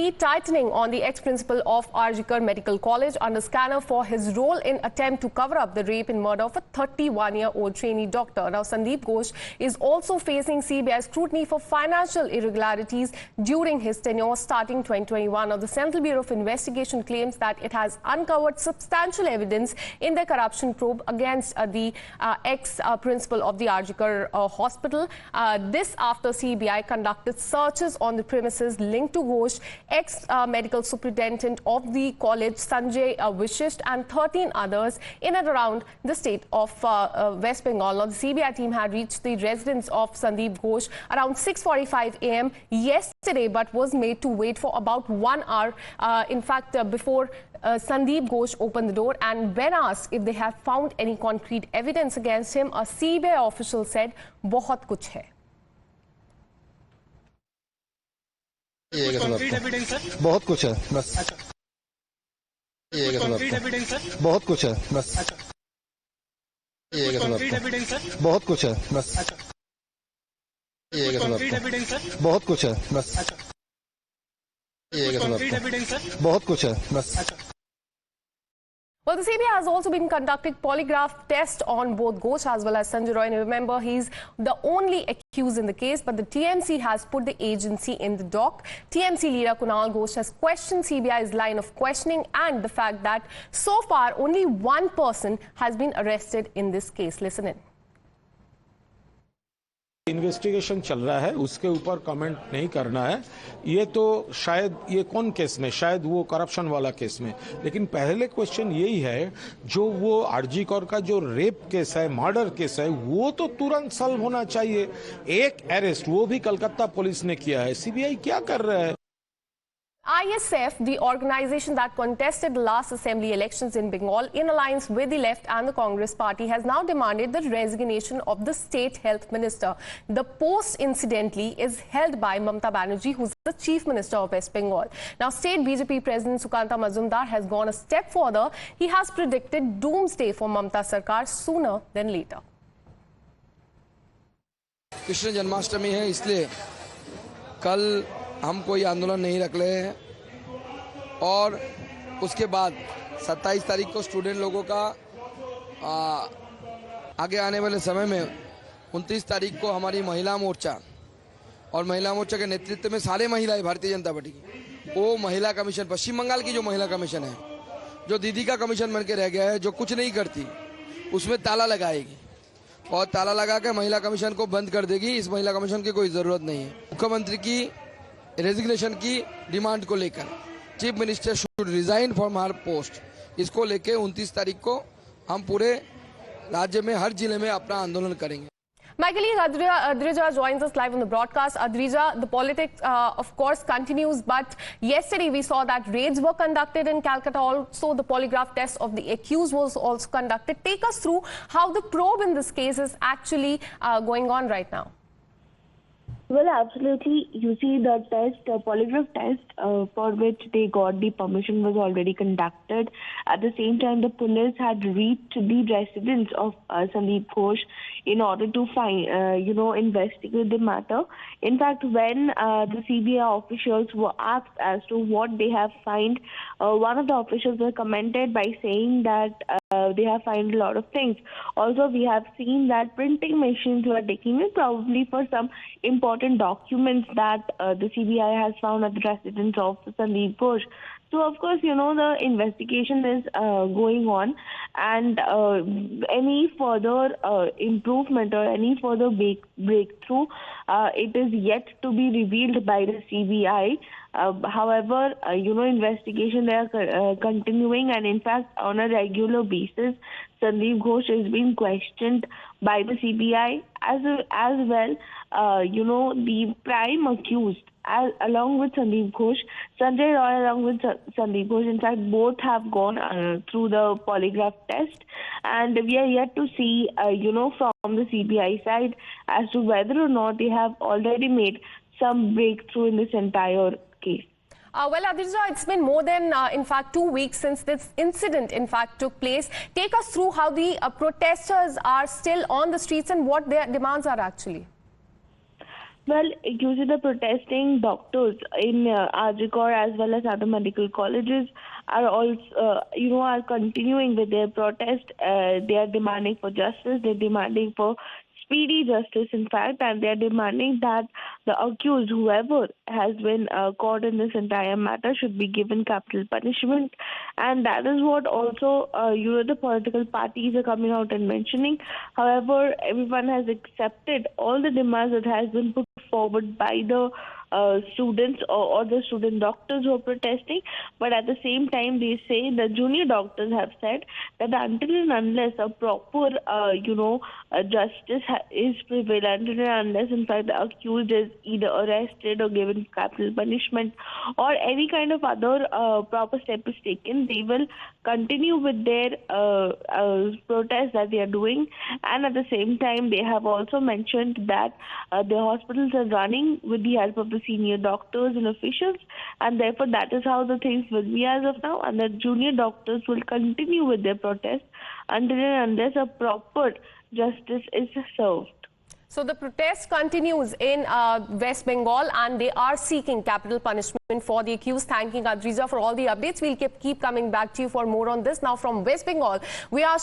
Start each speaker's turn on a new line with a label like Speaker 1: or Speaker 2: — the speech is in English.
Speaker 1: heat tightening on the ex-principal of Arjikar Medical College under scanner for his role in attempt to cover up the rape and murder of a 31-year-old trainee doctor. Now, Sandeep Ghosh is also facing CBI scrutiny for financial irregularities during his tenure starting 2021. Now, the Central Bureau of Investigation claims that it has uncovered substantial evidence in the corruption probe against the ex-principal of the Arjikar hospital. This after CBI conducted searches on the premises linked to Ghosh, ex-medical superintendent of the college Sanjay Vishisht and 13 others in and around the state of West Bengal. Now, the CBI team had reached the residence of Sandeep Ghosh around 6:45 a.m. yesterday, but was made to wait for about 1 hour. In fact, before Sandeep Ghosh opened the door, and when asked if they have found any concrete evidence against him, a CBI official said, "बहुत कुछ है."
Speaker 2: बहुत कुछ है बस। बहुत कुछ है बस। बहुत कुछ है बस। बहुत कुछ है बस। बहुत कुछ है बस।
Speaker 1: Well, the CBI has also been conducting polygraph tests on both Ghosh as well as Sanjay Roy. And remember, he's the only accused in the case, but the TMC has put the agency in the dock. TMC leader Kunal Ghosh has questioned CBI's line of questioning and the fact that so far only one person has been arrested in this case. Listen in.
Speaker 3: Investigation चल रहा है, उसके ऊपर comment नहीं करना है। ये तो शायद ये कौन केस में, शायद वो करप्शन वाला केस में। लेकिन पहले क्वेश्चन यही है, जो वो आरजी कौर का जो रेप केस है, मर्डर केस है, वो तो तुरंत सॉल्व होना चाहिए। एक अरेस्ट वो भी कलकत्ता पुलिस ने किया है, सीबीआई क्या कर रहा है?
Speaker 1: ISF, the organization that contested the last assembly elections in Bengal in alliance with the left and the Congress party, has now demanded the resignation of the state health minister. The post, incidentally, is held by Mamata Banerjee, who's the chief minister of West Bengal. Now, state BJP president Sukanta Majumdar has gone a step further. He has predicted doomsday for Mamata Sarkar sooner than later.
Speaker 4: Krishna Janmashtami है, इसलिए कल हम कोई आंदोलन नहीं रख रहे हैं और उसके बाद 27 तारीख को स्टूडेंट लोगों का आगे आने वाले समय में 29 तारीख को हमारी महिला मोर्चा और महिला मोर्चा के नेतृत्व में सारे महिलाएं भारतीय जनता पार्टी की, वो महिला कमीशन, पश्चिम बंगाल की जो महिला कमीशन है, जो दीदी का कमीशन बन के रह गया है, जो कुछ नहीं करती, उसमें ताला लगाएगी और ताला लगा के महिला कमीशन को बंद कर देगी। इस महिला कमीशन की कोई ज़रूरत नहीं है। मुख्यमंत्री की रेजिग्नेशन की डिमांड को लेकर chief minister should resign from her post, इसको लेके 29 तारीख को हम पूरे राज्य में हर जिले में अपना आंदोलन करेंगे।
Speaker 1: My colleague Adrija joins us live on the broadcast. Adrija, the politics, of course, continues, but yesterday we saw that raids were conducted in Calcutta. Also, the polygraph test of the accused was also conducted. Take us through how the probe in this case is actually going on right now.
Speaker 5: Well, absolutely. You see, the polygraph test for which they got the permission was already conducted. At the same time, the police had reached the residence of Sandeep Ghosh in order to find, investigate the matter. In fact, when the CBI officials were asked as to what they have found, one of the officials were commented by saying that they have found a lot of things. Also, we have seen that printing machines were taken in, probably for some important documents that the CBI has found at the residence of Sandeep Ghosh. So, of course, the investigation is going on, and any further improvement or any further breakthrough, it is yet to be revealed by the CBI. However, investigation they are continuing, and in fact, on a regular basis, Sandeep Ghosh is being questioned by the CBI as well. The prime accused, along with Sandeep Ghosh, Sanjay Roy along with Sandeep Ghosh, in fact, both have gone through the polygraph test, and we are yet to see, from the CBI side as to whether or not they have already made some breakthrough in this entire case.
Speaker 1: Well, Adrija, it's been more than, in fact, 2 weeks since this incident, in fact, took place. Take us through how the protesters are still on the streets and what their demands are actually.
Speaker 5: Well, usually the protesting doctors in Arjikor as well as other medical colleges are also, are continuing with their protest. They are demanding for justice. They're demanding for speedy justice, in fact, and they are demanding that the accused, whoever has been caught in this entire matter, should be given capital punishment. And that is what also, the political parties are coming out and mentioning. However, everyone has accepted all the demands that has been put forward by the students or the student doctors who are protesting, but at the same time they say the junior doctors have said that until and unless a proper justice is prevalent, until and unless in fact the accused is either arrested or given capital punishment or any kind of other proper step is taken, they will continue with their protest that they are doing. And at the same time they have also mentioned that the hospitals are running with the help of the senior doctors and officials, and therefore that is how the things will be as of now, and the junior doctors will continue with their protest until and unless a proper justice is served.
Speaker 1: So the protest continues in West Bengal and they are seeking capital punishment for the accused. Thanking Adrija for all the updates. We'll keep coming back to you for more on this. Now from West Bengal, we are